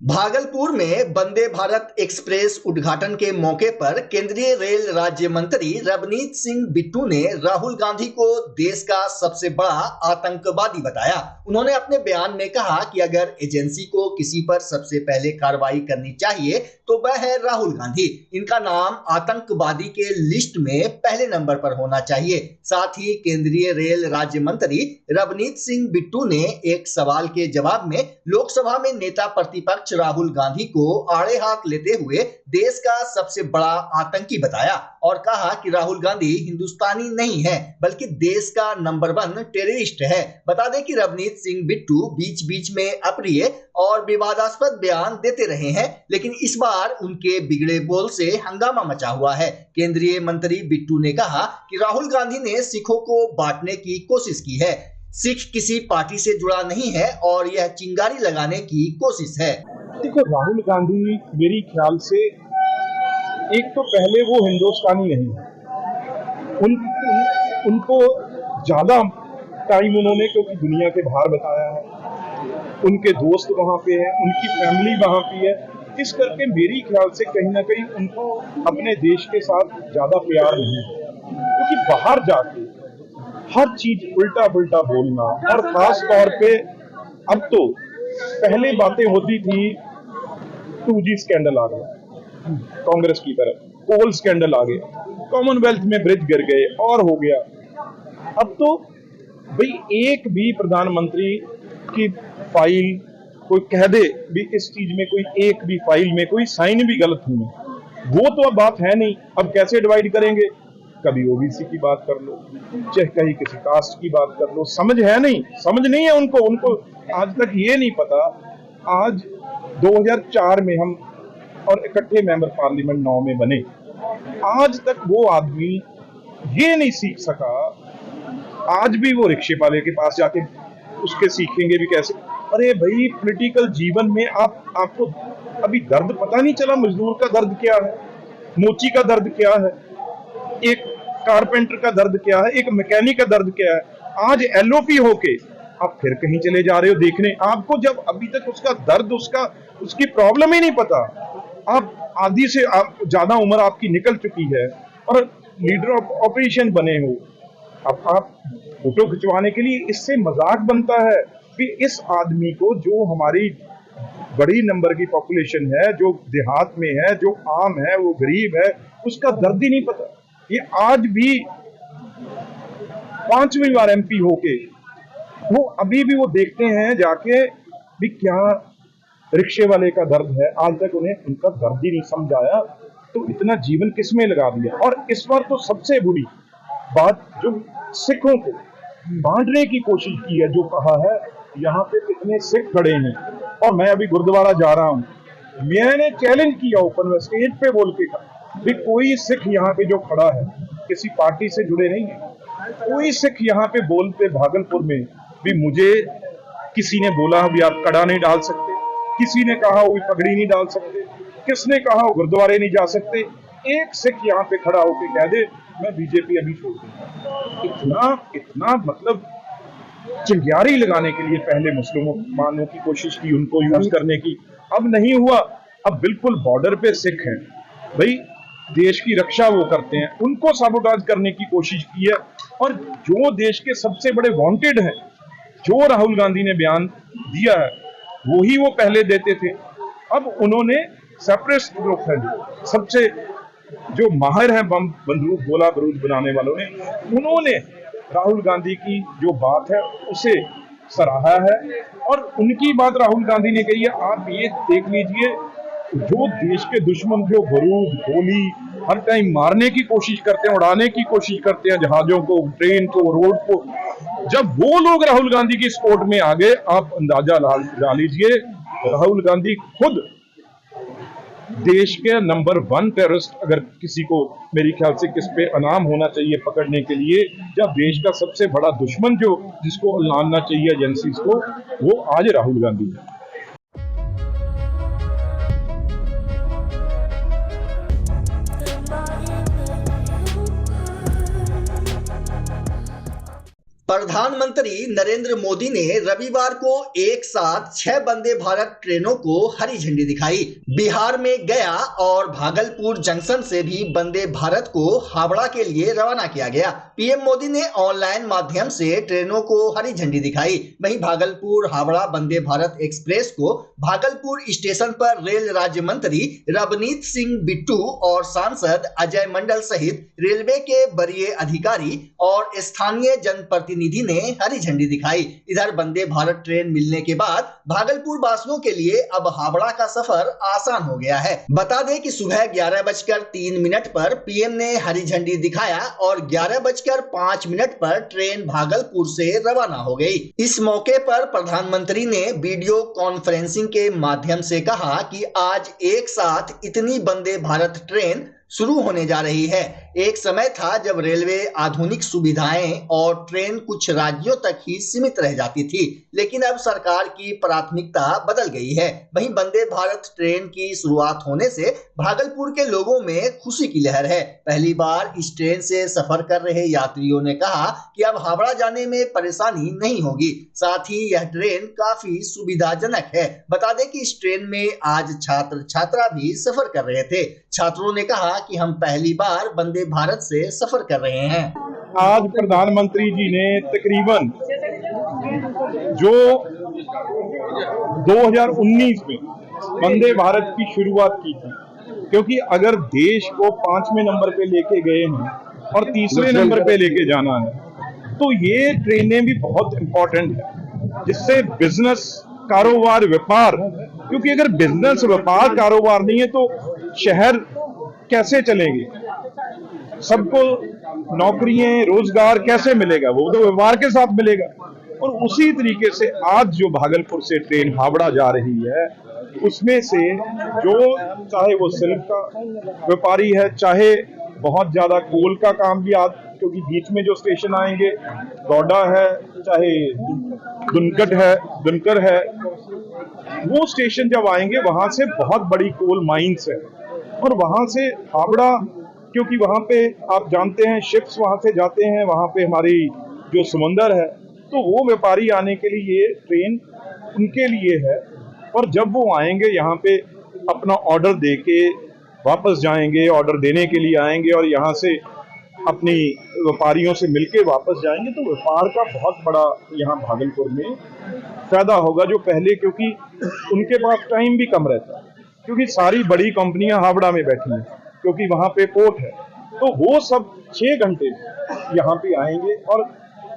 भागलपुर में वंदे भारत एक्सप्रेस उद्घाटन के मौके पर केंद्रीय रेल राज्य मंत्री रवनीत सिंह बिट्टू ने राहुल गांधी को देश का सबसे बड़ा आतंकवादी बताया। उन्होंने अपने बयान में कहा कि अगर एजेंसी को किसी पर सबसे पहले कार्रवाई करनी चाहिए तो वह है राहुल गांधी। इनका नाम आतंकवादी के लिस्ट में पहले नंबर पर होना चाहिए। साथ ही केंद्रीय रेल राज्य मंत्री रवनीत सिंह बिट्टू ने एक सवाल के जवाब में लोकसभा में नेता प्रतिपक्ष राहुल गांधी को आड़े हाथ लेते हुए देश का सबसे बड़ा आतंकी बताया और कहा कि राहुल गांधी हिंदुस्तानी नहीं है बल्कि देश का नंबर 1 टेररिस्ट है। बता दें कि रवनीत सिंह बिट्टू बीच बीच में अप्रिय और विवादास्पद बयान देते रहे हैं, लेकिन इस बार उनके बिगड़े बोल से हंगामा मचा हुआ है। केंद्रीय मंत्री बिट्टू ने कहा कि राहुल गांधी ने सिखों को बांटने की कोशिश की है। सिख किसी पार्टी से जुड़ा नहीं है और यह चिंगारी लगाने की कोशिश है। देखो, राहुल गांधी मेरी ख्याल से एक तो पहले वो हिंदुस्तानी नहीं है। उनको ज्यादा टाइम उन्होंने क्योंकि दुनिया के बाहर बताया है, उनके दोस्त वहां पे हैं, उनकी फैमिली वहां पे है, इस करके मेरी ख्याल से कहीं ना कहीं उनको अपने देश के साथ ज्यादा प्यार नहीं है। क्योंकि बाहर जाके हर चीज उल्टा पुल्टा बोलना, और खास तौर पे अब तो पहले बातें होती थी 2G स्कैंडल आ गया कांग्रेस की तरफ, कोल स्कैंडल आ गया, कॉमनवेल्थ में ब्रिज गिर गए और हो गया। अब तो भाई एक भी प्रधानमंत्री की फाइल कोई कह दे भी इस चीज में कोई एक भी फाइल में कोई साइन भी गलत हुई, वो तो अब बात है नहीं। अब कैसे डिवाइड करेंगे? कभी ओबीसी की बात कर लो, चाहे कहीं किसी कास्ट की बात कर लो, समझ है नहीं, समझ नहीं है उनको आज तक ये नहीं पता। आज 2004 में हम और इकट्ठे मेंबर पार्लियामेंट 9 में बने, आज तक वो आदमी ये नहीं सीख सका। आज भी वो रिक्शे वाले के पास जाके उसके सीखेंगे भी कैसे? अरे भाई, पॉलिटिकल जीवन में आपको अभी दर्द पता नहीं चला, मजदूर का दर्द क्या है, मोची का दर्द क्या है, एक कारपेंटर का दर्द क्या है, एक मैकेनिक का दर्द क्या है। आज एलओपी होके आप फिर कहीं चले जा रहे हो देखने, आपको जब अभी तक उसका दर्द, उसकी प्रॉब्लम ही नहीं पता। आप आधी से ज्यादा उम्र आपकी निकल चुकी है और लीडर ऑफ ऑपरेशन बने हो। अब आप फोटो खिंचवाने के लिए इससे मजाक बनता है कि इस आदमी को, जो हमारी बड़ी नंबर की पॉपुलेशन है, जो देहात में है, जो आम है, वो गरीब है, उसका दर्द ही नहीं पता। ये आज भी 5वीं बार एमपी होके वो अभी भी वो देखते हैं जाके भी क्या रिक्शे वाले का दर्द है। आज तक उन्हें उनका दर्द ही नहीं समझ आया, तो इतना जीवन किसमें लगा दिया। और इस बार तो सबसे बुरी बात जो सिखों को बांटने की कोशिश की है, जो कहा है यहाँ पे कितने सिख खड़े हैं, और मैं अभी गुरुद्वारा जा रहा हूँ, मैंने चैलेंज किया ओपन स्टेज पे बोल के भी कोई सिख यहाँ पे जो खड़ा है किसी पार्टी से जुड़े नहीं है। कोई सिख यहाँ पे बोलते भागलपुर में भी मुझे किसी ने बोला भी आप कड़ा नहीं डाल सकते, किसी ने कहा वो पगड़ी नहीं डाल सकते, किसने कहा वो गुरुद्वारे नहीं जा सकते। एक सिख यहाँ पे खड़ा होके कह दे मैं बीजेपी अभी छोड़ दूंगा। इतना मतलब चिंगारी लगाने के लिए पहले मुसलमानों की कोशिश की, उनको यूज करने की, अब नहीं हुआ। अब बिल्कुल बॉर्डर पे सिख हैं भाई, देश की रक्षा वो करते हैं, उनको साबोटाज करने की कोशिश की है। और जो देश के सबसे बड़े वांटेड हैं, जो राहुल गांधी ने बयान दिया है वही वो पहले देते थे। अब उन्होंने सेपरेटिस्ट ग्रुप है, सबसे जो माहिर हैं बम बंदूक गोला बारूद बनाने वालों ने, उन्होंने राहुल गांधी की जो बात है उसे सराहा है। और उनकी बात राहुल गांधी ने कही है। आप ये देख लीजिए, जो देश के दुश्मन जो बारूद गोली हर टाइम मारने की कोशिश करते हैं, उड़ाने की कोशिश करते हैं, जहाजों को, ट्रेन को, रोड को, जब वो लोग राहुल गांधी की सपोर्ट में आ गए, आप अंदाजा लगा लीजिए, राहुल गांधी खुद देश के नंबर 1 टेररिस्ट, अगर किसी को मेरी ख्याल से किस पे इनाम होना चाहिए पकड़ने के लिए, जब देश का सबसे बड़ा दुश्मन जो जिसको लाना चाहिए एजेंसीज को, वो आज राहुल गांधी है। प्रधान प्रधानमंत्री नरेंद्र मोदी ने रविवार को एक साथ 6 वंदे भारत ट्रेनों को हरी झंडी दिखाई। बिहार में गया और भागलपुर जंक्शन से भी वंदे भारत को हावड़ा के लिए रवाना किया गया। पीएम मोदी ने ऑनलाइन माध्यम से ट्रेनों को हरी झंडी दिखाई। वहीं भागलपुर हावड़ा वंदे भारत एक्सप्रेस को भागलपुर स्टेशन पर रेल राज्य मंत्री रवनीत सिंह बिट्टू और सांसद अजय मंडल सहित रेलवे के वरीय अधिकारी और स्थानीय जनप्रतिनिधि ने हरी झंडी दिखाई। इधर वंदे भारत ट्रेन मिलने के बाद भागलपुर वासियों के लिए अब हावड़ा का सफर आसान हो गया है। बता दें कि सुबह 11:03 पर पीएम ने हरी झंडी दिखाया और 11:05 पर ट्रेन भागलपुर से रवाना हो गई। इस मौके पर प्रधानमंत्री ने वीडियो कॉन्फ्रेंसिंग के माध्यम से कहा कि आज एक साथ इतनी वंदे भारत ट्रेन शुरू होने जा रही है। एक समय था जब रेलवे आधुनिक सुविधाएं और ट्रेन कुछ राज्यों तक ही सीमित रह जाती थी, लेकिन अब सरकार की प्राथमिकता बदल गई है। वहीं वंदे भारत ट्रेन की शुरुआत होने से भागलपुर के लोगों में खुशी की लहर है। पहली बार इस ट्रेन से सफर कर रहे यात्रियों ने कहा कि अब हावड़ा जाने में परेशानी नहीं होगी। साथ ही यह ट्रेन काफी सुविधाजनक है। बता दें कि इस ट्रेन में आज छात्र छात्रा भी सफर कर रहे थे। छात्रों ने कहा कि हम पहली बार वंदे भारत से सफर कर रहे हैं। आज प्रधानमंत्री जी ने तकरीबन जो 2019 में वंदे भारत की शुरुआत की थी, क्योंकि अगर देश को 5वें नंबर पे लेके गए हैं और 3रे नंबर पे लेके जाना है, तो ये ट्रेनें भी बहुत इंपॉर्टेंट है, जिससे बिजनेस, कारोबार, व्यापार, क्योंकि अगर बिजनेस, व्यापार, कारोबार नहीं है तो शहर कैसे चलेंगे? सबको नौकरियां, रोजगार कैसे मिलेगा? वो तो व्यापार के साथ मिलेगा। और उसी तरीके से आज जो भागलपुर से ट्रेन हावड़ा जा रही है, उसमें से जो चाहे वो सिल्क का व्यापारी है, चाहे बहुत ज्यादा कोल का काम भी आज, क्योंकि बीच में जो स्टेशन आएंगे गौडा है, चाहे दुनकर है, वो स्टेशन जब आएंगे वहां से बहुत बड़ी कोल माइंस है और वहां से हावड़ा, क्योंकि वहां पे आप जानते हैं शिप्स वहां से जाते हैं, वहां पे हमारी जो समंदर है, तो वो व्यापारी आने के लिए ये ट्रेन उनके लिए है। और जब वो आएंगे यहाँ पे अपना ऑर्डर देके वापस जाएंगे, ऑर्डर देने के लिए आएंगे और यहाँ से अपनी व्यापारियों से मिलके वापस जाएंगे, तो व्यापार का बहुत बड़ा यहाँ भागलपुर में फायदा होगा। जो पहले, क्योंकि उनके पास टाइम भी कम रहता है, क्योंकि सारी बड़ी कंपनियां हावड़ा में बैठी हैं, क्योंकि वहां पे पोर्ट है, तो वो सब 6 घंटे यहाँ पे आएंगे और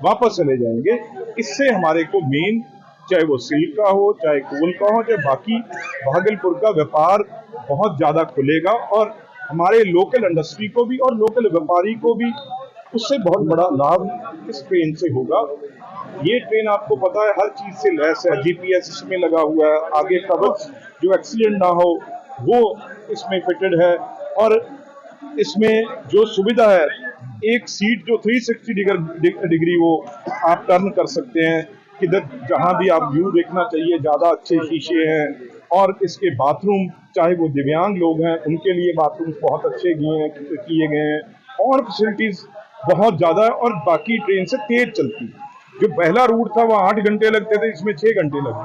वापस चले जाएंगे। इससे हमारे को मेन, चाहे वो सिल्क का हो, चाहे कोल का हो, चाहे बाकी भागलपुर का व्यापार बहुत ज्यादा खुलेगा और हमारे लोकल इंडस्ट्री को भी और लोकल व्यापारी को भी उससे बहुत बड़ा लाभ इस ट्रेन से होगा। ये ट्रेन आपको पता है हर चीज से लैस है, जीपीएस इसमें लगा हुआ है, आगे कवच जो एक्सीडेंट ना हो वो इसमें फिटेड है और इसमें जो सुविधा है, एक सीट जो 360 डिग्री वो आप टर्न कर सकते हैं, किधर जहां भी आप व्यू देखना चाहिए, ज्यादा अच्छे शीशे हैं और इसके बाथरूम, चाहे वो दिव्यांग लोग हैं उनके लिए बाथरूम बहुत अच्छे किए गए हैं और फैसिलिटीज बहुत ज्यादा है और बाकी ट्रेन से तेज चलती है। जो पहला रूट था वह 8 घंटे लगते थे, इसमें 6 घंटे लगे।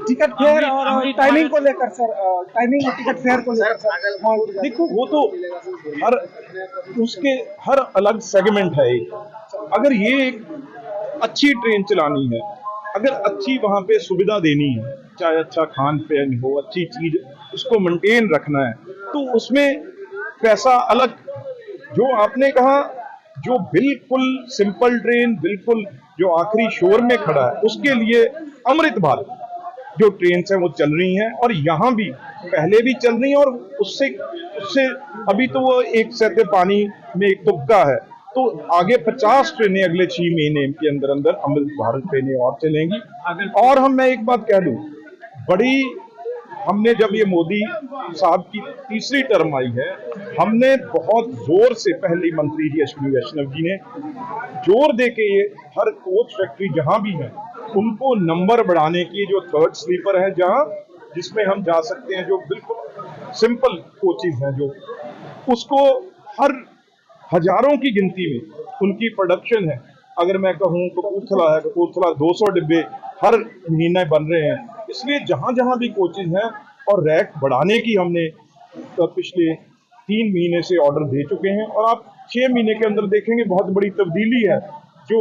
टिकट फेयर और टाइमिंग को लेकर सर, टाइमिंग और टिकट फेयर को लेकर सर, देखो वो तो उसके हर अलग सेगमेंट है। अगर ये एक अच्छी ट्रेन चलानी है, अगर अच्छी वहां पे सुविधा देनी है, चाहे अच्छा खान पान हो, अच्छी चीज उसको मेंटेन रखना है, तो उसमें पैसा अलग। जो आपने कहा जो बिल्कुल सिंपल ट्रेन, बिल्कुल जो आखिरी शोर में खड़ा है, उसके लिए अमृत भारत जो ट्रेन है वो चल रही हैं और यहाँ भी पहले भी चल रही हैं और उससे अभी तो वो एक सैते पानी में एक तुक्का है, तो आगे 50 ट्रेनें अगले 6 महीने के अंदर अमृत भारत ट्रेनें और चलेंगी। और मैं एक बात कह दूं, हमने जब ये मोदी साहब की तीसरी टर्म आई है, हमने बहुत जोर से, पहले मंत्री जी अश्विनी वैष्णव जी ने जोर दे के ये हर कोच फैक्ट्री जहां भी है उनको नंबर बढ़ाने की, जो 3rd स्लीपर है जहां जिसमें हम जा सकते हैं, जो बिल्कुल सिंपल कोचेज हैं, जो उसको हर हजारों की गिनती में उनकी प्रोडक्शन है, अगर मैं कहूँ कपूरथला है, कपूरथला 200 डिब्बे हर महीने बन रहे हैं। इसलिए जहाँ जहाँ भी कोचेज हैं और रैक बढ़ाने की हमने पिछले 3 महीने से ऑर्डर दे चुके हैं और आप 6 महीने के अंदर देखेंगे बहुत बड़ी तब्दीली है जो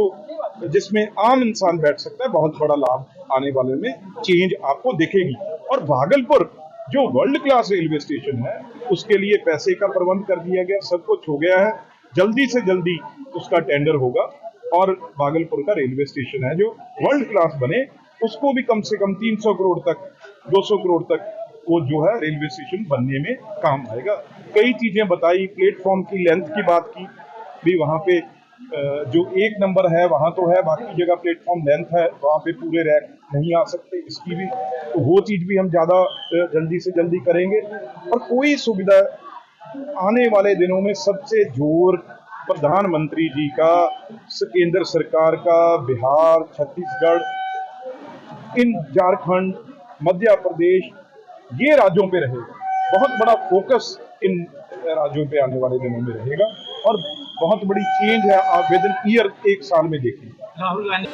जिसमें आम इंसान बैठ सकता है। बहुत बड़ा लाभ आने वाले में चेंज आपको दिखेगी। और भागलपुर जो वर्ल्ड क्लास रेलवे स्टेशन है उसके लिए पैसे का प्रबंध कर दिया गया, सब कुछ हो गया है। जल्दी से जल्दी उसका टेंडर होगा और भागलपुर का रेलवे स्टेशन है जो वर्ल्ड क्लास बने, उसको भी कम से कम 300 करोड़ तक 200 करोड़ तक वो जो है रेलवे स्टेशन बनने में काम आएगा। कई चीजें बताई, प्लेटफॉर्म की लेंथ की बात की भी, वहां पे जो 1 नंबर है वहां तो है, बाकी जगह प्लेटफॉर्म लेंथ है, वहां पे पूरे रैक नहीं आ सकते, इसकी भी तो वो चीज भी हम ज्यादा जल्दी से जल्दी करेंगे। और कोई सुविधा आने वाले दिनों में सबसे जोर प्रधानमंत्री जी का, केंद्र सरकार का, बिहार, छत्तीसगढ़, इन झारखंड, मध्य प्रदेश, ये राज्यों पे रहेगा। बहुत बड़ा फोकस इन राज्यों पे आने वाले दिनों में रहेगा और बहुत बड़ी चेंज है आप विद इन ईयर 1 साल में देखेंगे। राहुल गांधी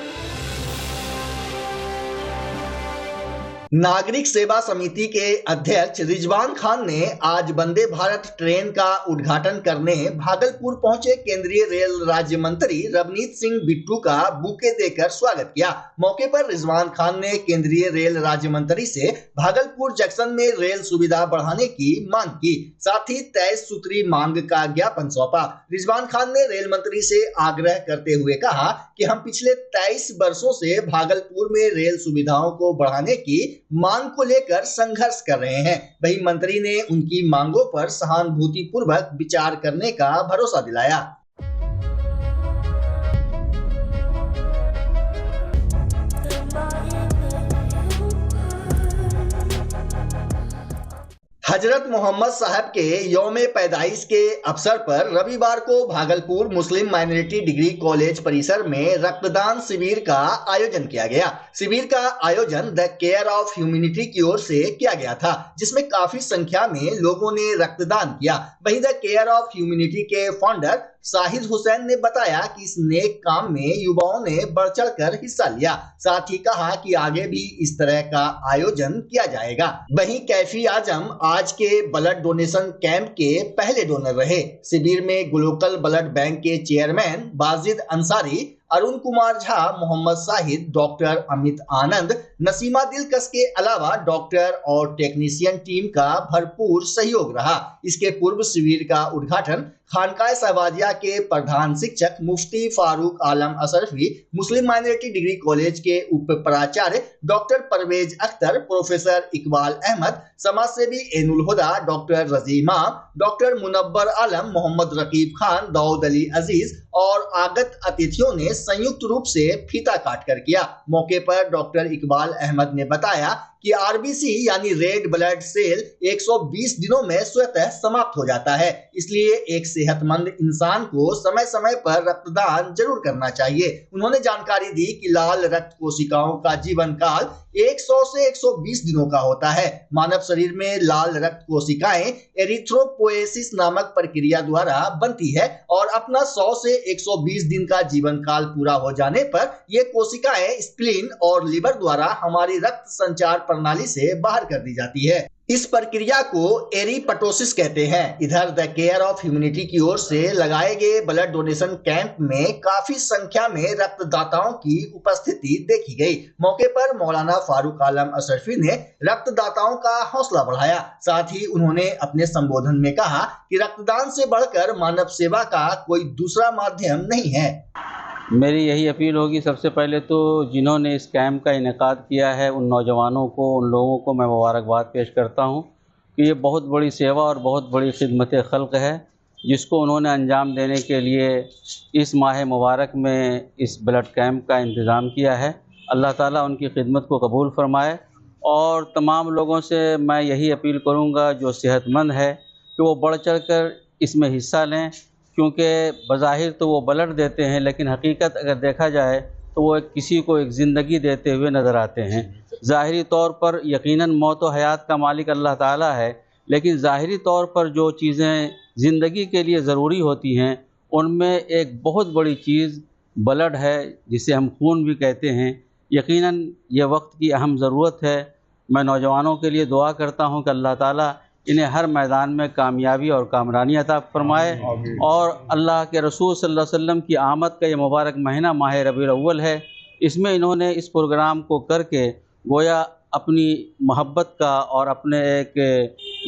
नागरिक सेवा समिति के अध्यक्ष रिजवान खान ने आज वंदे भारत ट्रेन का उद्घाटन करने भागलपुर पहुंचे केंद्रीय रेल राज्य मंत्री रवनीत सिंह बिट्टू का बुके देकर स्वागत किया। मौके पर रिजवान खान ने केंद्रीय रेल राज्य मंत्री से भागलपुर जंक्शन में रेल सुविधा बढ़ाने की मांग की, साथ ही 23 सूत्री मांग का ज्ञापन सौंपा। रिजवान खान ने रेल मंत्री से आग्रह करते हुए कहा कि हम पिछले 23 वर्षों से भागलपुर में रेल सुविधाओं को बढ़ाने की मांग को लेकर संघर्ष कर रहे हैं। वहीं मंत्री ने उनकी मांगों पर सहानुभूतिपूर्वक विचार करने का भरोसा दिलाया। हजरत मोहम्मद साहब के यौम पैदाइश के अवसर पर रविवार को भागलपुर मुस्लिम माइनॉरिटी डिग्री कॉलेज परिसर में रक्तदान शिविर का आयोजन किया गया। शिविर का आयोजन द केयर ऑफ ह्यूमैनिटी की ओर से किया गया था, जिसमें काफी संख्या में लोगों ने रक्तदान किया। वहीं द केयर ऑफ ह्यूमैनिटी के फाउंडर शाहिद हुसैन ने बताया कि इस नेक काम में युवाओं ने बढ़ चढ़कर हिस्सा लिया, साथ ही कहा कि आगे भी इस तरह का आयोजन किया जाएगा। वहीं कैफी आजम आज के ब्लड डोनेशन कैंप के पहले डोनर रहे। शिविर में ग्लोबल ब्लड बैंक के चेयरमैन बाजिद अंसारी, अरुण कुमार झा, मोहम्मद साहिद, डॉक्टर अमित आनंद, नसीमा दिलकश के अलावा डॉक्टर और टेक्नीशियन टीम का भरपूर सहयोग रहा। इसके पूर्व शिविर का उद्घाटन खानकाह शहबाजिया के प्रधान शिक्षक Mufti Farooq Alam Ashrafi, Muslim minority degree college के उप प्राचार्य डॉक्टर परवेज अख्तर, प्रोफेसर इकबाल अहमद, समाजसेवी एनुल हुदा, डॉक्टर रजीमा, डॉक्टर मुनव्वर आलम, मोहम्मद रकीब खान, दाऊद अली अजीज और आगत अतिथियों ने संयुक्त रूप से फीता काटकर किया। मौके पर डॉक्टर इकबाल अहमद ने बताया कि आरबीसी यानी रेड ब्लड सेल 120 दिनों में स्वतः समाप्त हो जाता है, इसलिए एक सेहतमंद इंसान को समय समय पर रक्तदान जरूर करना चाहिए। उन्होंने जानकारी दी कि लाल रक्त कोशिकाओं का जीवन काल 100 से 120 दिनों का होता है। मानव शरीर में लाल रक्त कोशिकाएं एरिथ्रोपोएसिस नामक प्रक्रिया द्वारा बनती है और अपना 100 से 120 दिन का जीवन काल पूरा हो जाने पर ये कोशिकाएं स्प्लीन और लिवर द्वारा हमारी रक्त संचार प्रणाली से बाहर कर दी जाती है। इस प्रक्रिया को एरिप्टोसिस कहते हैं। इधर द केयर ऑफ ह्यूमैनिटी की ओर से लगाए गए ब्लड डोनेशन कैंप में काफी संख्या में रक्तदाताओं की उपस्थिति देखी गई। मौके पर मौलाना फारूक आलम अशरफी ने रक्तदाताओं का हौसला बढ़ाया। साथ ही उन्होंने अपने संबोधन में कहा कि रक्तदान से बढ़कर मानव सेवा का कोई दूसरा माध्यम नहीं है। मेरी यही अपील होगी, सबसे पहले तो जिन्होंने इस कैंप का इनेकाद किया है उन नौजवानों को, उन लोगों को मैं मुबारकबाद पेश करता हूं कि ये बहुत बड़ी सेवा और बहुत बड़ी खिदमत खल्क है जिसको उन्होंने अंजाम देने के लिए इस माह मुबारक में इस ब्लड कैंप का इंतज़ाम किया है। अल्लाह ताला उनकी खिदमत को कबूल फरमाए और तमाम लोगों से मैं यही अपील करूँगा जो सेहतमंद है कि वो बढ़ चढ़ कर इसमें हिस्सा लें, क्योंकि बज़ाहिर तो वो ब्लड देते हैं लेकिन हकीकत अगर देखा जाए तो वो किसी को एक ज़िंदगी देते हुए नज़र आते हैं। ज़ाहिरी तौर पर यकीनन मौत व हयात का मालिक अल्लाह ताला है, लेकिन ज़ाहिरी तौर पर जो चीज़ें ज़िंदगी के लिए ज़रूरी होती हैं उनमें एक बहुत बड़ी चीज़ ब्लड है, जिसे हम खून भी कहते हैं, यकीनन ये वक्त की अहम ज़रूरत है। मैं नौजवानों के लिए दुआ करता हूँ कि अल्लाह ताला इन्हें हर मैदान में कामयाबी और कामरानी अता फरमाए। और अल्लाह के रसूल सल्लल्लाहु अलैहि वसल्लम की आमद का ये मुबारक महीना माह रबीउल अव्वल है, इसमें इन्होंने इस प्रोग्राम को करके गोया अपनी मोहब्बत का और अपने एक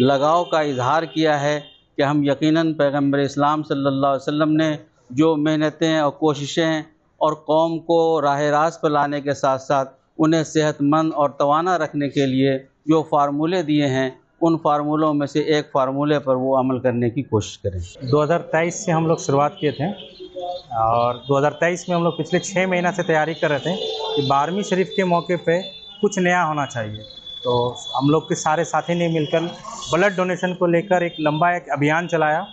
लगाव का इजहार किया है कि हम यकीनन पैगम्बर इस्लाम सल्लल्लाहु अलैहि वसल्लम ने जो मेहनतें और कोशिशें और कौम को राह रास्त पर लाने के साथ साथ उन्हें सेहतमंद और तवाना रखने के लिए जो फार्मूले दिए हैं, उन फार्मूलों में से एक फार्मूले पर वो अमल करने की कोशिश करें। 2023 से हम लोग शुरुआत किए थे और 2023 में हम लोग पिछले 6 महीना से तैयारी कर रहे थे कि 12वीं शरीफ के मौके पे कुछ नया होना चाहिए। तो हम लोग के सारे साथी ने मिलकर ब्लड डोनेशन को लेकर एक लंबा अभियान चलाया,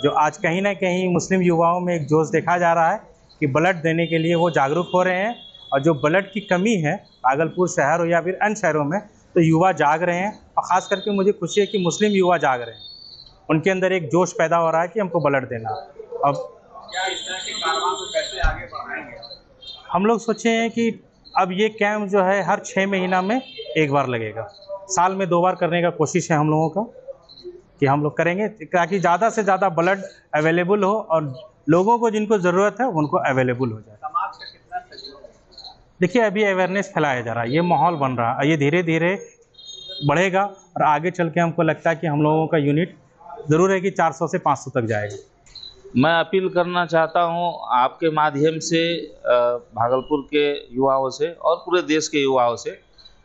जो आज कहीं ना कहीं मुस्लिम युवाओं में एक जोश देखा जा रहा है कि ब्लड देने के लिए वो जागरूक हो रहे हैं। और जो ब्लड की कमी है भागलपुर शहर हो या फिर अन्य शहरों में, तो युवा जाग रहे हैं और ख़ास करके मुझे खुशी है कि मुस्लिम युवा जाग रहे हैं, उनके अंदर एक जोश पैदा हो रहा है कि हमको ब्लड देना। अब क्या इस तरह के कारवां को कैसे आगे बढ़ाएंगे? हम लोग सोचे हैं कि अब ये कैंप जो है हर 6 महीना में एक बार लगेगा, साल में 2 बार करने का कोशिश है हम लोगों का कि हम लोग करेंगे ताकि ज़्यादा से ज़्यादा ब्लड अवेलेबल हो और लोगों को जिनको ज़रूरत है उनको अवेलेबल हो जाए। समाज का कितना सहयोग है? देखिए, अभी अवेयरनेस फैलाया जा रहा है, ये माहौल बन रहा है, ये धीरे धीरे बढ़ेगा और आगे चल के हमको लगता है कि हम लोगों का यूनिट ज़रूर है कि 400 से 500 तक जाएगा। मैं अपील करना चाहता हूं आपके माध्यम से भागलपुर के युवाओं से और पूरे देश के युवाओं से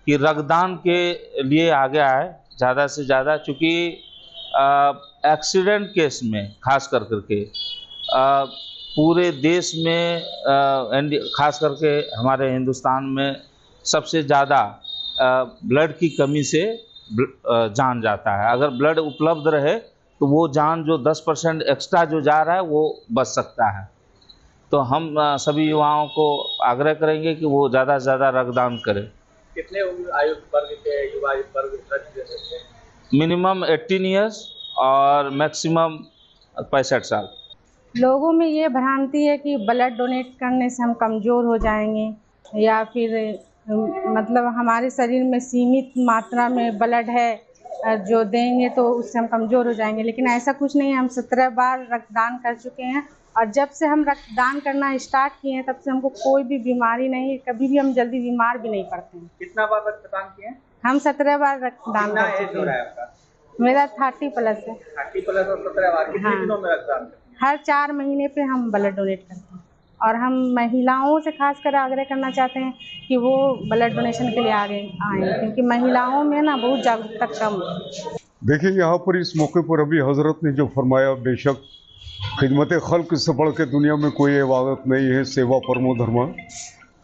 कि रक्तदान के लिए आगे आए ज़्यादा से ज़्यादा, चूँकि एक्सीडेंट केस में खास करके पूरे देश में खास करके हमारे हिंदुस्तान में सबसे ज़्यादा ब्लड की कमी से जान जाता है। अगर ब्लड उपलब्ध रहे तो वो जान जो 10% एक्स्ट्रा जो जा रहा है वो बच सकता है। तो हम सभी युवाओं को आग्रह करेंगे कि वो ज़्यादा से ज़्यादा रक्तदान करें। कितने आयु वर्ग के युवा वर्ग रक्त दे सकते हैं? मिनिमम 18 ईयर्स और मैक्सिमम 65 साल। लोगों में ये भ्रांति है कि ब्लड डोनेट करने से हम कमज़ोर हो जाएंगे या फिर मतलब हमारे शरीर में सीमित मात्रा में ब्लड है, जो देंगे तो उससे हम कमज़ोर हो जाएंगे, लेकिन ऐसा कुछ नहीं है। हम 17 बार रक्तदान कर चुके हैं और जब से हम रक्तदान करना स्टार्ट किए हैं तब से हमको कोई भी बीमारी नहीं है, कभी भी हम जल्दी बीमार भी नहीं पड़ते हैं। कितना बार रक्तदान किए? हम 17 बार रक्तदान कर चुके हैं। मेरा 30+ है। 30+ और 17 बार कितने दिनों में रक्तदान करते हैं? हर 4 महीने पे हम ब्लड डोनेट करते हैं और हम महिलाओं से खासकर आग्रह करना चाहते हैं कि वो ब्लड डोनेशन के लिए आगे आएँ, क्योंकि महिलाओं में ना बहुत जागरूकता कम है। देखिए, यहाँ पर इस मौके पर अभी हजरत ने जो फरमाया, बेशक खिदमत खल्क से बढ़ के दुनिया में कोई इबादत नहीं है, सेवा परमो धर्म।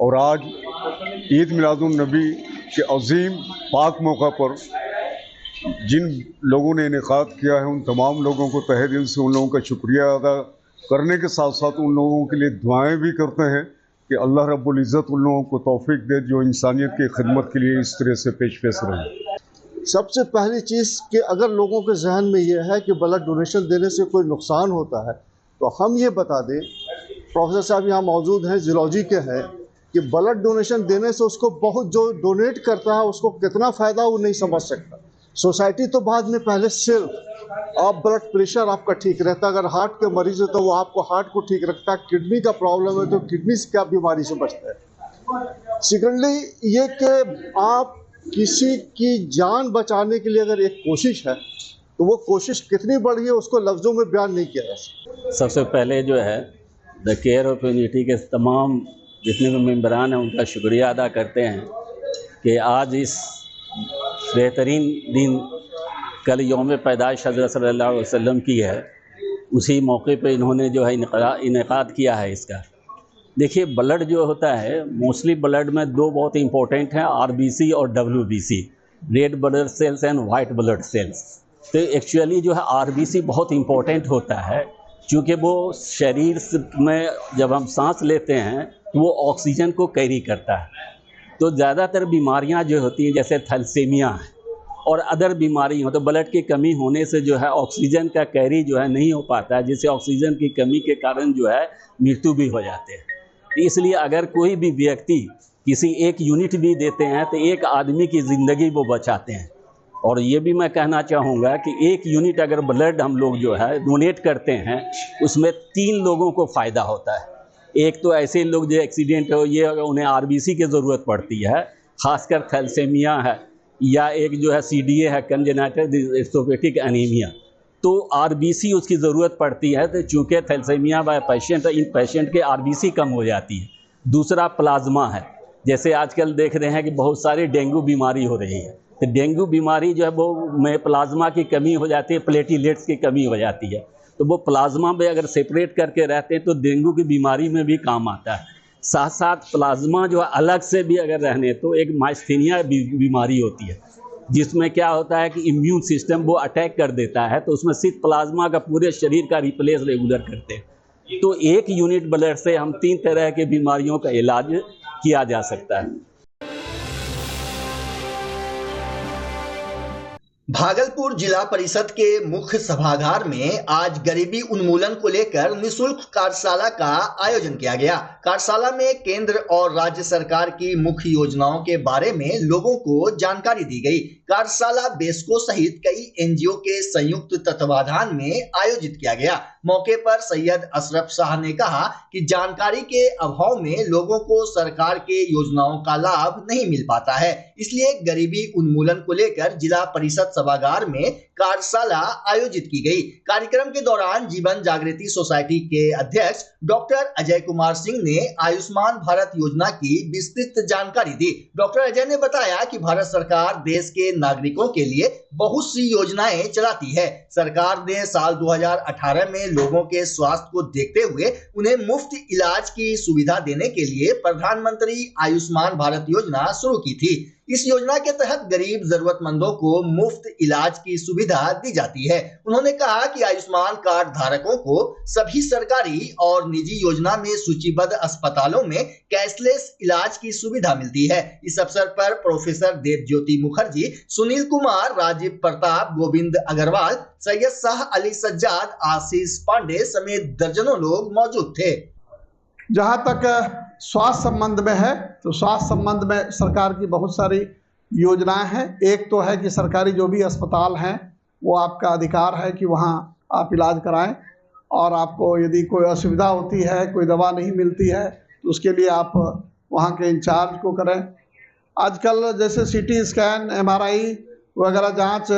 और आज ईद मिलादुन नबी के अजीम पाक मौका पर जिन लोगों ने इनेकाद किया है, उन तमाम लोगों को तहे दिल से उन लोगों का शुक्रिया अदा करने के साथ साथ उन लोगों के लिए दुआएं भी करते हैं कि अल्लाह रब्बुल इज़्ज़त उन लोगों को तौफीक दे जो इंसानियत की खिदमत के लिए इस तरह से पेश रहे। सबसे पहली चीज़ कि अगर लोगों के जहन में ये है कि ब्लड डोनेशन देने से कोई नुकसान होता है, तो हम ये बता दें, प्रोफेसर साहब यहाँ मौजूद हैं, ज़ूलॉजी के हैं, कि ब्लड डोनेशन देने से उसको बहुत, जो डोनेट करता है उसको कितना फ़ायदा वो नहीं समझ सकता। सोसाइटी तो बाद में, पहले सिर्फ आप ब्लड प्रेशर आपका ठीक रहता, अगर हार्ट के मरीज़ है तो वो आपको हार्ट को ठीक रखता है, किडनी का प्रॉब्लम है तो किडनी से क्या बीमारी से बचता है। सेकेंडली ये कि आप किसी की जान बचाने के लिए अगर एक कोशिश है तो वो कोशिश कितनी बड़ी है उसको लफ्ज़ों में बयान नहीं किया जा सकता। सबसे पहले जो है द केयर ऑफ यूनिटी के तमाम जितने भी मेंबरान हैं उनका शुक्रिया अदा करते हैं कि आज इस बेहतरीन दिन, कल यौम पैदाइश हज़रत सल्लल्लाहु अलैहि वसल्लम की है, उसी मौके पे इन्होंने जो है इनेकाद किया है इसका। देखिए, ब्लड जो होता है, मोस्टली ब्लड में 2 बहुत इंपॉर्टेंट हैं, RBC और WBC, red blood cells and white blood cells. तो एक्चुअली जो है RBC बहुत इंपॉर्टेंट होता है, क्योंकि वो शरीर में जब हम सांस लेते हैं तो वो ऑक्सीजन को कैरी करता है। तो ज़्यादातर बीमारियां जो होती हैं, जैसे थैलेसीमिया है और अदर बीमारी हो, तो ब्लड की कमी होने से जो है ऑक्सीजन का कैरी जो है नहीं हो पाता है, जिससे ऑक्सीजन की कमी के कारण जो है मृत्यु भी हो जाते हैं। इसलिए अगर कोई भी व्यक्ति किसी एक यूनिट भी देते हैं तो एक आदमी की ज़िंदगी वो बचाते हैं। और ये भी मैं कहना चाहूँगा कि एक यूनिट अगर ब्लड हम लोग जो है डोनेट करते हैं उसमें 3 लोगों को फ़ायदा होता है। एक तो ऐसे लोग जो एक्सीडेंट हो, ये उन्हें आरबीसी की ज़रूरत पड़ती है, ख़ासकर थैलेसीमिया है या एक जो है सीडीए है, कंजेनाइटल डिस्ट्रोफिक एनीमिया, तो आरबीसी उसकी ज़रूरत पड़ती है। तो चूँकि थैलेसीमिया वाले पेशेंट, इन पेशेंट के आरबीसी कम हो जाती है। दूसरा प्लाज्मा है, जैसे आजकल देख रहे हैं कि बहुत सारी डेंगू बीमारी हो रही है, तो डेंगू बीमारी जो है वो में प्लाज्मा की कमी हो जाती है, प्लेटलेट्स की कमी हो जाती है। तो वो प्लाज्मा में अगर सेपरेट करके रहते हैं तो डेंगू की बीमारी में भी काम आता है। साथ साथ प्लाज्मा जो अलग से भी अगर रहने तो एक माइस्थीनिया बीमारी होती है, जिसमें क्या होता है कि इम्यून सिस्टम वो अटैक कर देता है, तो उसमें सिर्फ प्लाज्मा का पूरे शरीर का रिप्लेस रेगुलर करते हैं। तो एक यूनिट ब्लड से हम 3 तरह के बीमारियों का इलाज किया जा सकता है। भागलपुर जिला परिषद के मुख्य सभागार में आज गरीबी उन्मूलन को लेकर निःशुल्क कार्यशाला का आयोजन किया गया। कार्यशाला में केंद्र और राज्य सरकार की मुख्य योजनाओं के बारे में लोगों को जानकारी दी गई। कार्यशाला बेस्को सहित कई एनजीओ के संयुक्त तत्वाधान में आयोजित किया गया। मौके पर सैयद अशरफ शाह ने कहा कि जानकारी के अभाव में लोगों को सरकार के योजनाओं का लाभ नहीं मिल पाता है, इसलिए गरीबी उन्मूलन को लेकर जिला परिषद सभागार में कार्यशाला आयोजित की गई। कार्यक्रम के दौरान जीवन जागृति सोसाइटी के अध्यक्ष डॉक्टर अजय कुमार सिंह ने आयुष्मान भारत योजना की विस्तृत जानकारी दी। डॉक्टर अजय ने बताया कि भारत सरकार देश के नागरिकों के लिए बहुत सी योजनाएं चलाती है। सरकार ने साल 2018 में लोगों के स्वास्थ्य को देखते हुए उन्हें मुफ्त इलाज की सुविधा देने के लिए प्रधानमंत्री आयुष्मान भारत योजना शुरू की थी। इस योजना के तहत गरीब जरूरतमंदों को मुफ्त इलाज की सुविधा दी जाती है। उन्होंने कहा कि आयुष्मान कार्ड धारकों को सभी सरकारी और निजी योजना में सूचीबद्ध अस्पतालों में कैशलेस इलाज की सुविधा मिलती है। इस अवसर पर प्रोफेसर देवज्योति मुखर्जी, सुनील कुमार, राजीव प्रताप, गोविंद अग्रवाल, सैयद शाह अली सज्जाद, आशीष पांडे समेत दर्जनों लोग मौजूद थे। जहाँ तक स्वास्थ्य संबंध में है तो स्वास्थ्य संबंध में सरकार की बहुत सारी योजनाएं हैं। एक तो है कि सरकारी जो भी अस्पताल हैं वो आपका अधिकार है कि वहाँ आप इलाज कराएं, और आपको यदि कोई असुविधा होती है, कोई दवा नहीं मिलती है, तो उसके लिए आप वहाँ के इंचार्ज को करें। आजकल जैसे सीटी स्कैन, एमआरआई वगैरह जांच,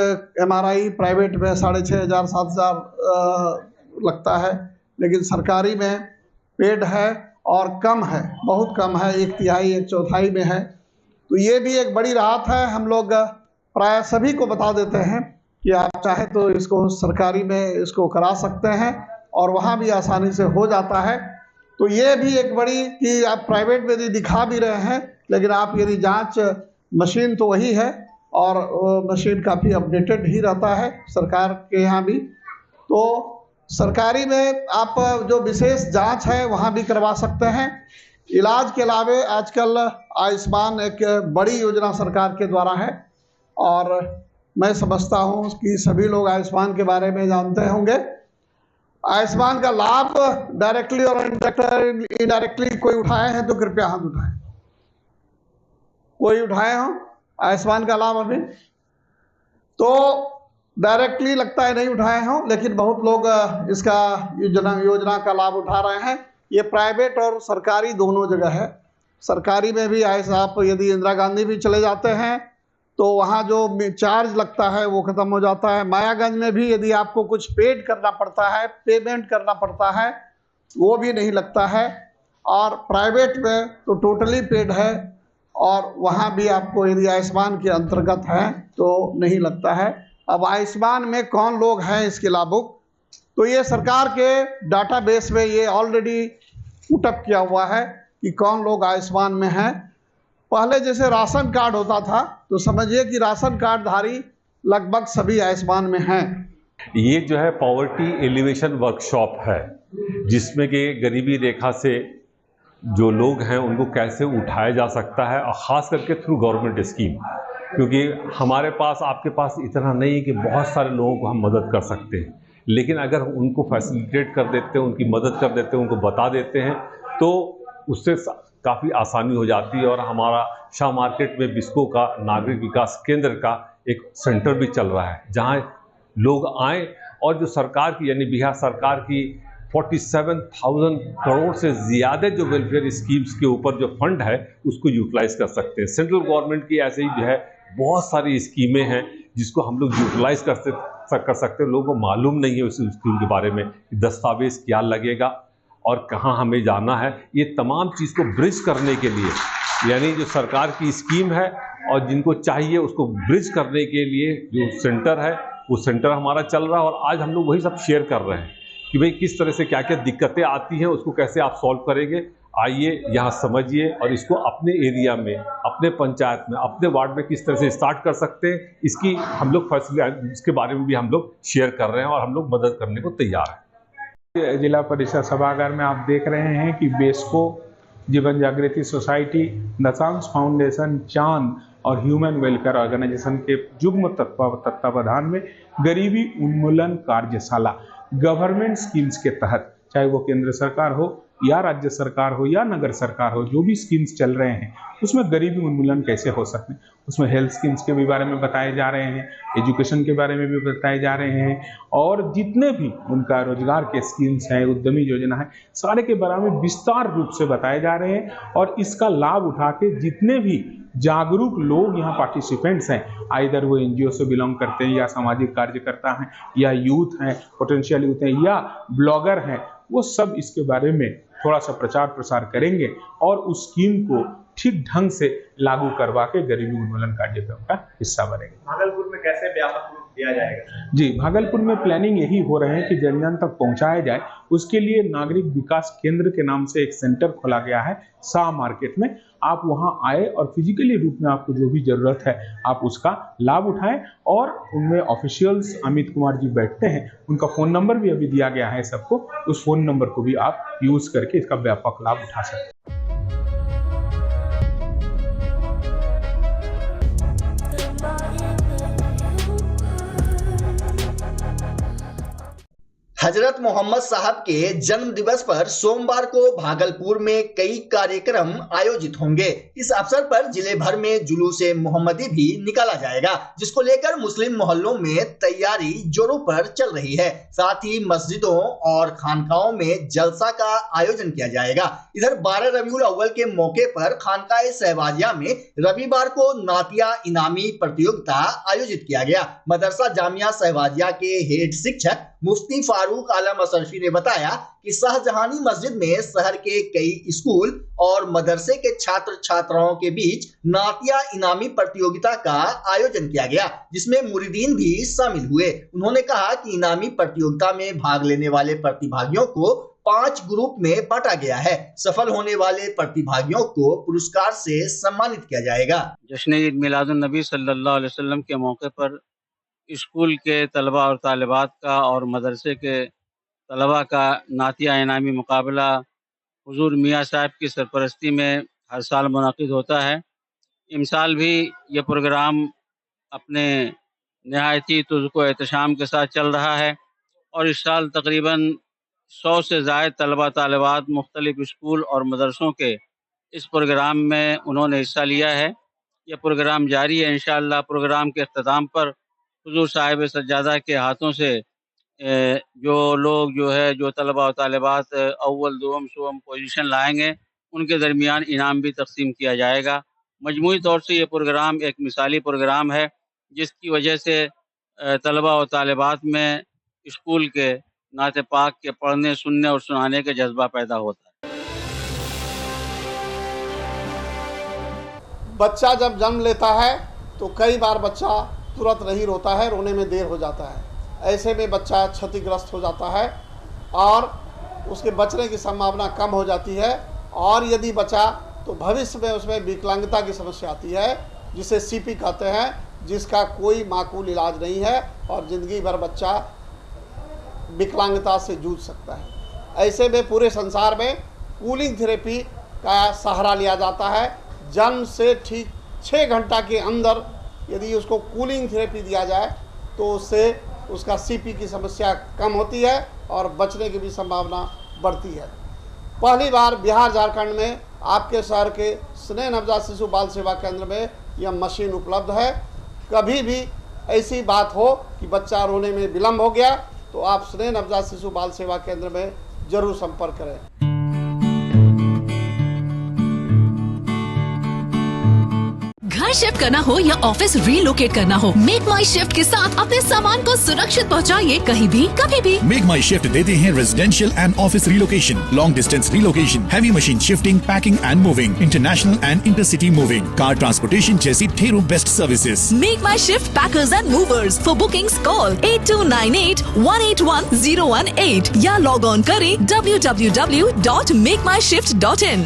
एमआरआई प्राइवेट में 6,500 7,000 लगता है, लेकिन सरकारी में पेड है और कम है, बहुत कम है, 1/3 1/4 में है। तो ये भी एक बड़ी राहत है। हम लोग प्राय सभी को बता देते हैं कि आप चाहे तो इसको सरकारी में इसको करा सकते हैं और वहाँ भी आसानी से हो जाता है। तो ये भी एक बड़ी कि आप प्राइवेट में यदि दिखा भी रहे हैं, लेकिन आप यदि जांच मशीन तो वही है और मशीन काफ़ी अपडेटेड ही रहता है सरकार के यहाँ भी। तो सरकारी में आप जो विशेष जांच है वहाँ भी करवा सकते हैं। इलाज के अलावे आजकल आयुष्मान एक बड़ी योजना सरकार के द्वारा है और मैं समझता हूँ कि सभी लोग आयुष्मान के बारे में जानते होंगे। आयुष्मान का लाभ डायरेक्टली और इनडायरेक्टली कोई उठाए हैं तो कृपया हाथ उठाएं। कोई उठाए हो आयुष्मान का लाभ अभी? तो डायरेक्टली लगता है नहीं उठाए हों, लेकिन बहुत लोग इसका योजना का लाभ उठा रहे हैं। ये प्राइवेट और सरकारी दोनों जगह है। सरकारी में भी आप यदि इंदिरा गांधी भी चले जाते हैं तो वहाँ जो चार्ज लगता है वो ख़त्म हो जाता है। मायागंज में भी यदि आपको कुछ पेड करना पड़ता है, पेमेंट करना पड़ता है, वो भी नहीं लगता है। और प्राइवेट में तो टोटली पेड है और वहाँ भी आपको यदि आयुष्मान के अंतर्गत है तो नहीं लगता है। अब आयुष्मान में कौन लोग हैं इसके लाभुक, तो ये सरकार के डाटाबेस में ये ऑलरेडी पुटअप किया हुआ है कि कौन लोग आयुष्मान में हैं। पहले जैसे राशन कार्ड होता था तो समझिए कि राशन कार्डधारी लगभग सभी आयुष्मान में हैं। ये जो है पॉवर्टी एलिवेशन वर्कशॉप है, जिसमें कि गरीबी रेखा से जो लोग हैं उनको कैसे उठाया जा सकता है, और ख़ास करके थ्रू गवर्नमेंट स्कीम, क्योंकि हमारे पास, आपके पास इतना नहीं है कि बहुत सारे लोगों को हम मदद कर सकते हैं, लेकिन अगर उनको फैसिलिटेट कर देते हैं, उनकी मदद कर देते हैं, उनको बता देते हैं, तो उससे काफ़ी आसानी हो जाती है। और हमारा शाह मार्केट में बिस्को का नागरिक विकास केंद्र का एक सेंटर भी चल रहा है, जहां लोग आए और जो सरकार की यानी बिहार सरकार की 47,000 करोड़ से ज़्यादा जो वेलफेयर स्कीम्स के ऊपर जो फंड है उसको यूटिलाइज कर सकते हैं। सेंट्रल गवर्नमेंट की ऐसे ही जो है बहुत सारी स्कीमें हैं जिसको हम लोग यूटिलाइज कर सकते हैं। लोगों को मालूम नहीं है उस स्कीम के बारे में, दस्तावेज क्या लगेगा और कहाँ हमें जाना है। ये तमाम चीज़ को ब्रिज करने के लिए यानी जो सरकार की स्कीम है और जिनको चाहिए उसको ब्रिज करने के लिए जो सेंटर है वो सेंटर हमारा चल रहा है। और आज हम लोग वही सब शेयर कर रहे हैं कि भाई किस तरह से क्या क्या दिक्कतें आती हैं, उसको कैसे आप सॉल्व करेंगे। आइए यहाँ समझिए और इसको अपने एरिया में, अपने पंचायत में, अपने वार्ड में किस तरह से स्टार्ट कर सकते हैं, इसकी हम लोग फैसिलिटी, इसके बारे में भी हम लोग शेयर कर रहे हैं और हम लोग मदद करने को तैयार हैं। जिला परिषद सभागार में आप देख रहे हैं कि बेस्को, जीवन जागृति सोसाइटी, दशांश फाउंडेशन, चांद और ह्यूमन वेलफेयर ऑर्गेनाइजेशन के युग्म तत्वावधान में गरीबी उन्मूलन कार्यशाला गवर्नमेंट स्कीम्स के तहत, चाहे वो केंद्र सरकार हो या राज्य सरकार हो या नगर सरकार हो, जो भी स्कीम्स चल रहे हैं उसमें गरीबी उन्मूलन कैसे हो सकते हैं, उसमें हेल्थ स्कीम्स के भी बारे में बताए जा रहे हैं, एजुकेशन के बारे में भी बताए जा रहे हैं और जितने भी उनका रोजगार के स्कीम्स हैं, उद्यमी योजना है, सारे के बारे में विस्तार रूप से बताए जा रहे हैं। और इसका लाभ उठा के जितने भी जागरूक लोग यहाँ पार्टिसिपेंट्स हैं, आइदर वो एनजीओ से बिलोंग करते हैं या सामाजिक कार्यकर्ता हैं या यूथ हैं, पोटेंशियल यूथ हैं या ब्लॉगर हैं, वो सब इसके बारे में थोड़ा सा प्रचार प्रसार करेंगे और उस स्कीम को ठीक ढंग से लागू करवा के गरीबी उन्मूलन कार्यक्रम का हिस्सा बनेंगे। भागलपुर में कैसे व्यापक रूप दिया जाएगा? जी, भागलपुर में प्लानिंग यही हो रहे हैं कि जन जन तक पहुंचाया जाए। उसके लिए नागरिक विकास केंद्र के नाम से एक सेंटर खोला गया है शाह मार्केट में। आप वहां आए और फिजिकली रूप में आपको जो भी जरूरत है आप उसका लाभ उठाएं। और उनमें ऑफिशियल्स अमित कुमार जी बैठते हैं, उनका फ़ोन नंबर भी अभी दिया गया है सबको, उस फ़ोन नंबर को भी आप यूज़ करके इसका व्यापक लाभ उठा सकते हैं। हजरत मोहम्मद साहब के जन्म दिवस पर सोमवार को भागलपुर में कई कार्यक्रम आयोजित होंगे। इस अवसर पर जिले भर में जुलूसे मोहम्मदी भी निकाला जाएगा, जिसको लेकर मुस्लिम मोहल्लों में तैयारी जोरों पर चल रही है। साथ ही मस्जिदों और खानकाहों में जलसा का आयोजन किया जाएगा। इधर 12 रबीउल अव्वल के मौके पर खानकाए सहबाजिया में रविवार को नातिया इनामी प्रतियोगिता आयोजित किया गया। मदरसा जामिया सहबाजिया के हेड शिक्षक मुफ्ती फारूक आलम असरफी ने बताया कि शाहजहानी मस्जिद में शहर के कई स्कूल और मदरसे के छात्र छात्राओं के बीच नातिया इनामी प्रतियोगिता का आयोजन किया गया, जिसमें मुरीदीन भी शामिल हुए। उन्होंने कहा कि इनामी प्रतियोगिता में भाग लेने वाले प्रतिभागियों को 5 ग्रुप में बांटा गया है। सफल होने वाले प्रतिभागियों को पुरस्कार से सम्मानित किया जाएगा। जश्न ईद मिलादुन नबी सल्लल्लाहु अलैहि वसल्लम के मौके पर स्कूल के तलबा और तालिबात का और मदरसे के तलबा का नातिया इनामी मुकाबला हुजूर मियाँ साहब की सरपरस्ती में हर साल मुनाकिद होता है। इस साल भी ये प्रोग्राम अपने नहायती तुज़को एहतशाम के साथ चल रहा है और इस साल तकरीबन 100 से ज़ायद तलबा तालिबात मुख्तलिफ स्कूल और मदरसों के इस प्रोग्राम में उन्होंने हिस्सा लिया है। यह प्रोग्राम जारी है। इंशाअल्लाह प्रोग्राम के अख्ताम पर हुजूर साहिब सज्जादा के हाथों से जो लोग जो तलबा और तालिबात अव्वल दुम सुम पोजीशन लाएंगे उनके दरमियान इनाम भी तकसीम किया जाएगा। मजमूई तौर से ये प्रोग्राम एक मिसाली प्रोग्राम है, जिसकी वजह से तलबा और तालिबात में स्कूल के नात पाक के पढ़ने, सुनने और सुनाने का जज्बा पैदा होता है। बच्चा जब जन्म लेता है तो कई बार बच्चा तुरंत नहीं रोता है, रोने में देर हो जाता है। ऐसे में बच्चा क्षतिग्रस्त हो जाता है और उसके बचने की संभावना कम हो जाती है। और यदि बचा तो भविष्य में उसमें विकलांगता की समस्या आती है, जिसे सीपी कहते हैं, जिसका कोई माकूल इलाज नहीं है और ज़िंदगी भर बच्चा विकलांगता से जूझ सकता है। ऐसे में पूरे संसार में कूलिंग थेरेपी का सहारा लिया जाता है। जन्म से ठीक 6 घंटा के अंदर यदि उसको कूलिंग थेरेपी दिया जाए तो उससे उसका सीपी की समस्या कम होती है और बचने की भी संभावना बढ़ती है। पहली बार बिहार झारखंड में आपके शहर के स्नेह नवजात शिशु बाल सेवा केंद्र में यह मशीन उपलब्ध है। कभी भी ऐसी बात हो कि बच्चा रोने में विलम्ब हो गया तो आप स्नेह नवजात शिशु बाल सेवा केंद्र में जरूर संपर्क करें। घर शिफ्ट करना हो या ऑफिस रीलोकेट करना हो, मेक माई शिफ्ट के साथ अपने सामान को सुरक्षित पहुंचाइए कहीं भी कभी भी। मेक माई शिफ्ट देते हैं residential and office relocation, long distance relocation, heavy machine shifting, packing and moving, international and intercity moving, car transportation जैसी ढेरों best services. Make my shift packers and movers. For bookings call 8298-181-018 या log on करें www.makemyshift.in।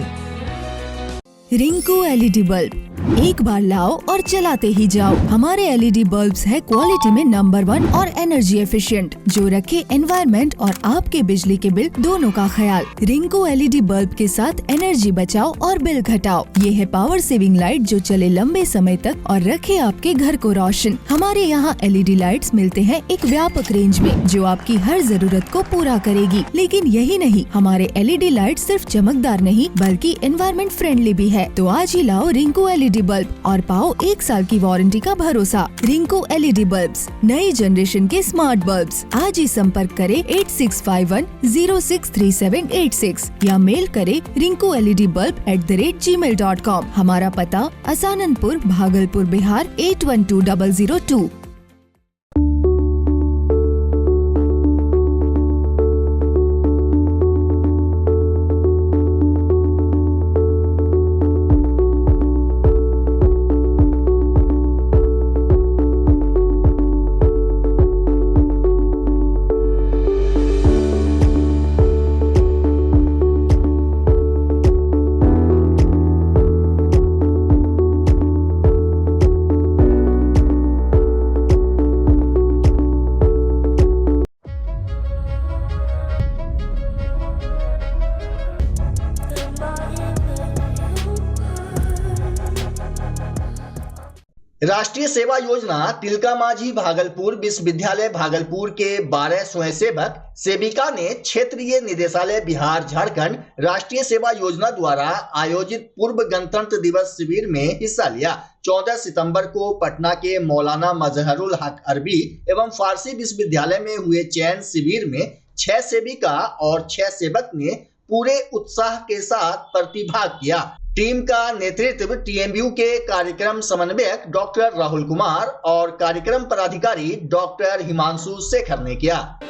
Rinku LED bulb एक बार लाओ और चलाते ही जाओ। हमारे एलईडी बल्ब्स है क्वालिटी में नंबर 1 और एनर्जी एफिशिएंट, जो रखे एनवायरनमेंट और आपके बिजली के बिल दोनों का ख्याल। रिंकू एलईडी बल्ब के साथ एनर्जी बचाओ और बिल घटाओ। ये है पावर सेविंग लाइट जो चले लंबे समय तक और रखे आपके घर को रोशन। हमारे यहाँ एलईडी लाइट्स मिलते हैं एक व्यापक रेंज में जो आपकी हर जरूरत को पूरा करेगी। लेकिन यही नहीं, हमारे एलईडी लाइट सिर्फ चमकदार नहीं बल्कि एनवायरनमेंट फ्रेंडली भी है। तो आज ही लाओ रिंकू एलईडी बल्ब और पाओ 1 साल की वारंटी का भरोसा। रिंकू एलईडी बल्ब्स, नई जनरेशन के स्मार्ट बल्ब्स। आज ही संपर्क करें 8651063786 या मेल करें rinkooledbulb@gmail.com। हमारा पता असाननपुर, भागलपुर, बिहार 812002। राष्ट्रीय सेवा योजना तिलका मांझी भागलपुर विश्वविद्यालय भागलपुर के 12 स्वयंसेवक सेविका ने क्षेत्रीय निदेशालय बिहार झारखंड राष्ट्रीय सेवा योजना द्वारा आयोजित पूर्व गणतंत्र दिवस शिविर में हिस्सा लिया। 14 सितंबर को पटना के मौलाना मजहरुल हक अरबी एवं फारसी विश्वविद्यालय में हुए चयन शिविर में 6 सेविका और 6 सेवक ने पूरे उत्साह के साथ प्रतिभाग किया। टीम का नेतृत्व टीएमयू के कार्यक्रम समन्वयक डॉक्टर राहुल कुमार और कार्यक्रम पदाधिकारी डॉक्टर हिमांशु शेखर ने किया।